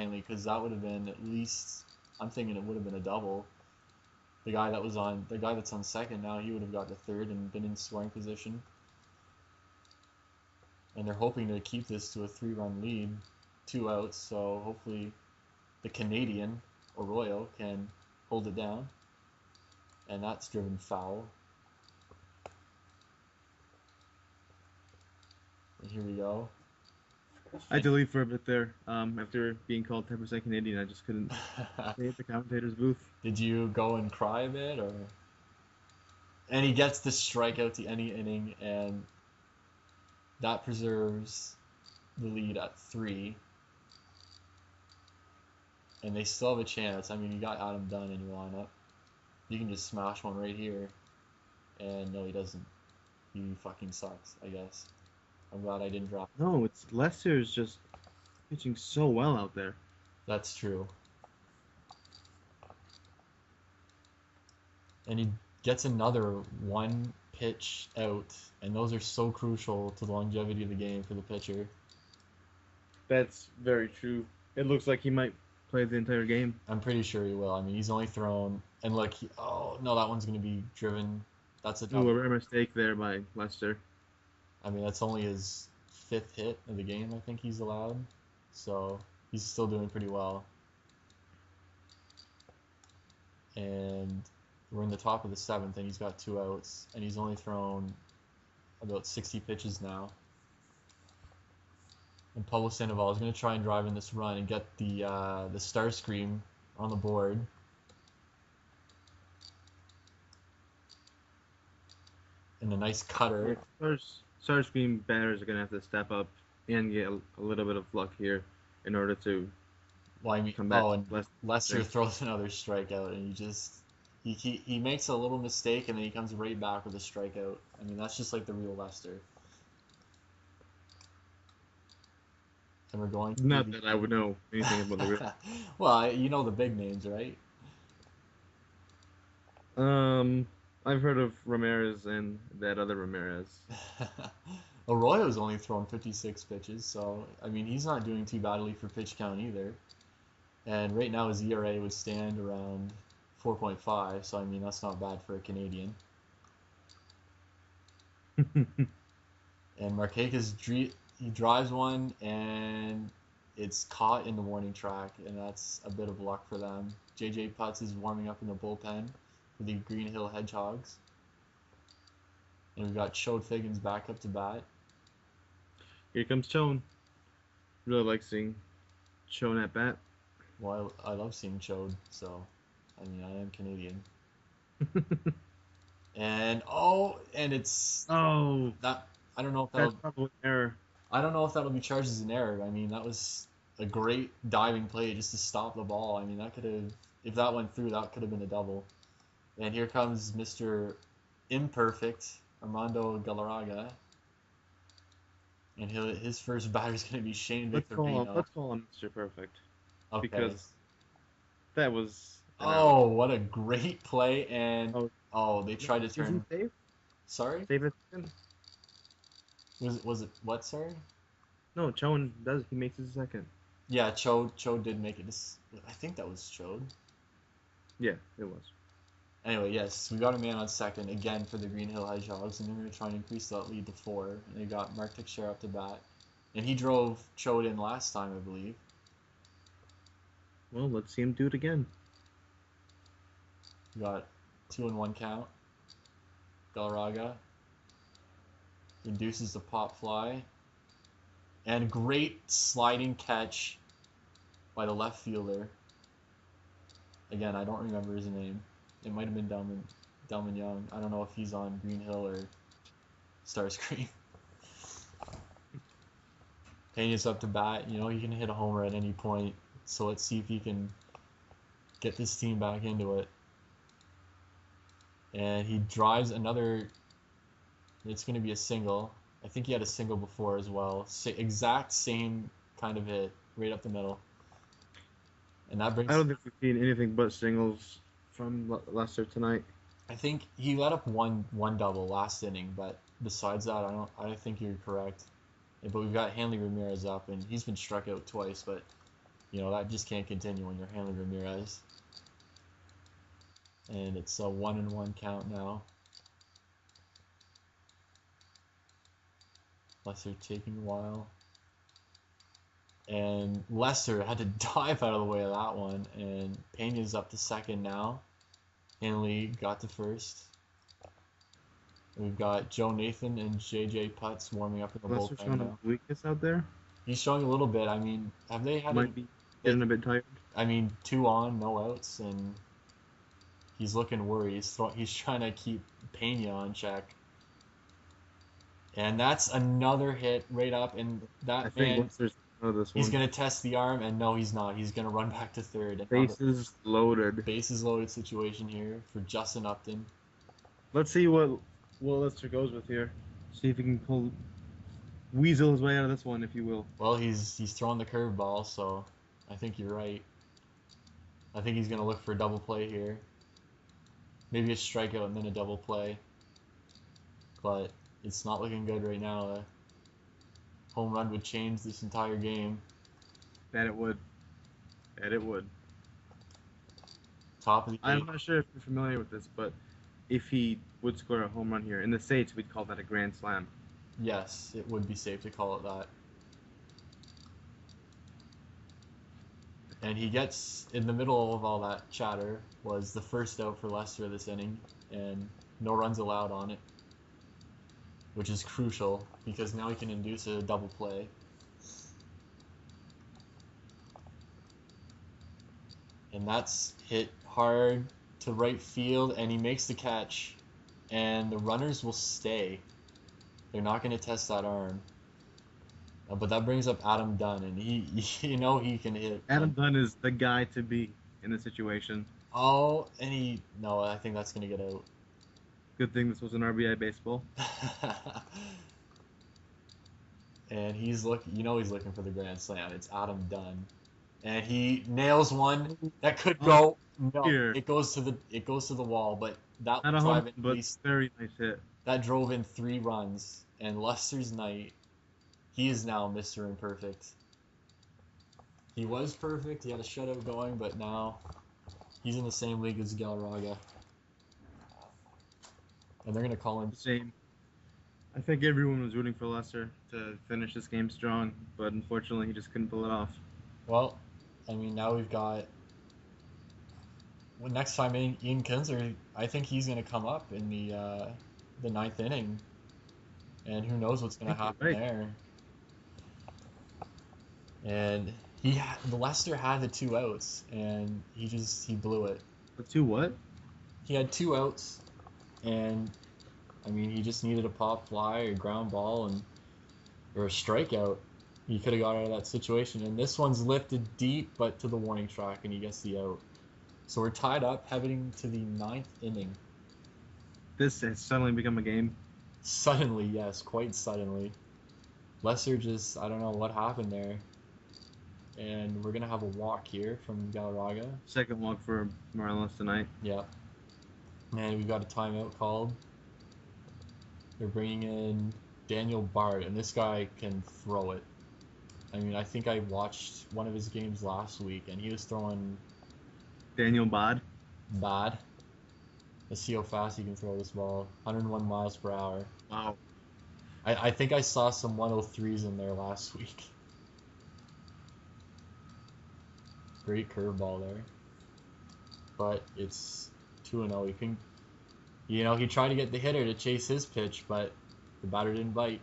Hanley, because that would have been at least. I'm thinking it would have been a double. The guy that's on second now, he would have got to third and been in scoring position. And they're hoping to keep this to a 3-run lead, 2 outs. So hopefully, the Canadian Arroyo can hold it down. And that's driven foul. And here we go. I deleted for a bit there. After being called 10% Canadian, I just couldn't stay at the commentator's booth. Did you go and cry a bit, or? And he gets the strikeout to any inning, and that preserves the lead at 3. And they still have a chance. I mean, you got Adam Dunn in your lineup. You can just smash one right here. And no, he doesn't. He fucking sucks, I guess. I'm glad I didn't drop. No, it's Lester's just pitching so well out there. That's true. And he gets another 1 pitch out, and those are so crucial to the longevity of the game for the pitcher. That's very true. It looks like he might play the entire game. I'm pretty sure he will. I mean, he's only thrown, and look, oh no, that one's going to be driven. That's a tough. Ooh, a mistake there by Lester. I mean, that's only his 5th hit of the game, I think he's allowed. So he's still doing pretty well. And we're in the top of the 7th, and he's got 2 outs, and he's only thrown about 60 pitches now. And Pablo Sandoval is going to try and drive in this run and get the Starscream on the board. And a nice cutter. Starscream batters are going to have to step up and get a little bit of luck here in order to come back. Oh, and Lester throws another strikeout, and he makes a little mistake, and then he comes right back with a strikeout. I mean, that's just like the real Lester. And we're going to Not that I would know anything about the real. Well, you know the big names, right? I've heard of Ramirez and that other Ramirez. Arroyo's only thrown 56 pitches, so I mean he's not doing too badly for pitch count either. And right now his ERA would stand around 4.5, so I mean that's not bad for a Canadian. And Marquez he drives one, and it's caught in the warning track, and that's a bit of luck for them. J.J. Putz is warming up in the bullpen for the Green Hill Hedgehogs. And we've got Chode Figgins back up to bat. Here comes Chone. Really like seeing Chone at bat. Well, I love seeing Chode, so, I mean, I am Canadian. And it's... Oh! That, I don't know if that's probably an error. I don't know if that'll be charged as an error. I mean, that was a great diving play just to stop the ball. I mean, that could have, if that went through, that could have been a double. And here comes Mr. Imperfect, Armando Galarraga. And his first batter is going to be Shane Victorino. Let's call him Mr. Perfect. Okay. Because that was... Oh, what a great play. And, they tried to turn... Save? Sorry? Save it. Was it what, sorry? No, Chone does. He makes it a second. Yeah, Chode did make it. I think that was Chode. Yeah, it was. Anyway, yes, we got a man on second again for the Green Hill Hedgehogs, and they're going to try and increase that lead to 4. And they got Mark Teixeira up to bat. And he drove Chode in last time, I believe. Well, let's see him do it again. We got 2-1 count. Galarraga induces the pop fly. And great sliding catch by the left fielder. Again, I don't remember his name. It might have been Delman Young. I don't know if he's on Green Hill or Starscream. Pena's up to bat. You know, he can hit a homer at any point. So let's see if he can get this team back into it. And he drives another... It's going to be a single. I think he had a single before as well. Exact same kind of hit, right up the middle. And that brings... I don't think we've seen anything but singles from Lester tonight. I think he let up one double last inning, but besides that, I think you're correct. But we've got Hanley Ramirez up, and he's been struck out twice, but You know, that just can't continue when you're handling Ramirez. And it's a 1-1 count now. Leicester taking a while. And Leicester had to dive out of the way of that one. And Pena's up to second now. Hanley got to first. We've got Joe Nathan and JJ Putz warming up in the Leicester bullpen showing now. a weakness out there. He's showing a little bit. I mean, have they had? Might be getting a bit tired. I mean, 2 on, no outs, and he's looking worried. He's trying to keep Pena on check. And that's another hit right up, and that man, he's going to test the arm, and no, he's not. He's going to run back to third. Bases loaded. Bases loaded situation here for Justin Upton. Let's see what Leicester goes with here. See if he can weasel his way out of this one, if you will. Well, he's throwing the curveball, so I think you're right. I think he's going to look for a double play here. Maybe a strikeout and then a double play. But it's not looking good right now. A home run would change this entire game. Bet it would. Bet it would. Top of the eighth. I'm not sure if you're familiar with this, but if he would score a home run here, in the States, we'd call that a grand slam. Yes, it would be safe to call it that. And he gets, in the middle of all that chatter, was the first out for Leicester this inning, and no runs allowed on it, which is crucial, because now he can induce a double play. And that's hit hard to right field, and he makes the catch, and the runners will stay. They're not going to test that arm. But that brings up Adam Dunn, and he can hit. Adam Dunn is the guy to be in this situation. Oh, and no, I think that's going to get out. Good thing this was an RBI baseball. And he's looking for the grand slam. It's Adam Dunn, and he nails one that could go. No, it goes to the wall, but that Not a home, but very nice hit. That drove in 3 runs, and Leicester's night. He is now Mr. Imperfect. He was perfect. He had a shutout going, but now he's in the same league as Galarraga. And they're going to call him... Same. I think everyone was rooting for Leicester to finish this game strong, but unfortunately he just couldn't pull it off. Well, I mean, now we've got... Well, next time, Ian Kinzer, I think he's going to come up in the 9th inning. And who knows what's going to happen there. And the Leicester had the 2 outs, and he blew it. The 2 what? He had 2 outs, and I mean he just needed a pop fly or ground ball or a strikeout. He could have got out of that situation. And this one's lifted deep, but to the warning track, and he gets the out. So we're tied up, heading to the 9th inning. This has suddenly become a game. Suddenly, yes, quite suddenly. Leicester just, I don't know what happened there. And we're going to have a walk here from Galarraga. Second walk for Morelos tonight. Yeah. And we've got a timeout called. They're bringing in Daniel Bard, and this guy can throw it. I mean, I think I watched one of his games last week, and he was throwing... Daniel Bard? Bad. Let's see how fast he can throw this ball. 101 miles per hour. Wow. I think I saw some 103s in there last week. Great curveball there. But it's 2-0. He tried to get the hitter to chase his pitch, but the batter didn't bite.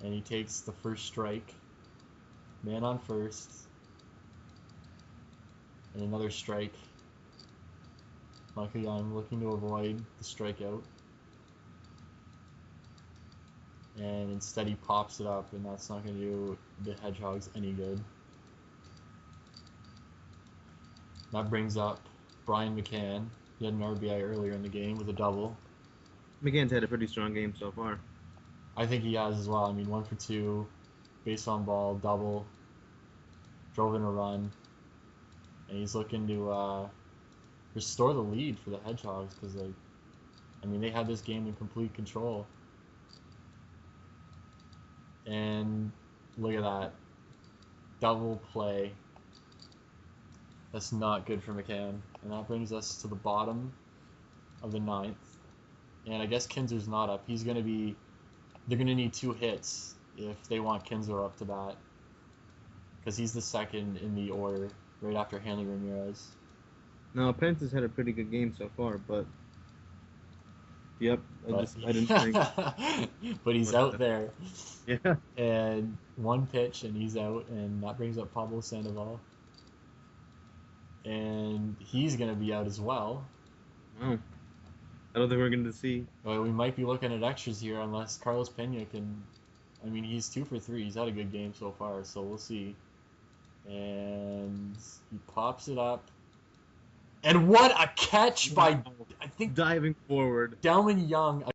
And he takes the first strike. Man on first. And another strike. Luckily, I'm looking to avoid the strikeout. And instead he pops it up, and that's not going to do the Hedgehogs any good. That brings up Brian McCann. He had an RBI earlier in the game with a double. McCann's had a pretty strong game so far. I think he has as well. I mean, 1 for 2, base on ball, double, drove in a run. And he's looking to restore the lead for the Hedgehogs because, they had this game in complete control. And Look at that. Double play. That's not good for McCann. And that brings us to the bottom of the 9th. And I guess Kinzer's not up. He's going to be... They're going to need 2 hits if they want Kinzer up to bat. Because he's the second in the order, right after Hanley Ramirez. Now, Pence has had a pretty good game so far, but... Yep, I didn't think... But he's out there. Yeah. And 1 pitch, and he's out, and that brings up Pablo Sandoval. And he's going to be out as well. Wow. I don't think we're going to see... Well, we might be looking at extras here unless Carlos Pena can... I mean, he's 2 for 3. He's had a good game so far, so we'll see. And he pops it up. And what a catch by, I think, diving forward. Delman Young.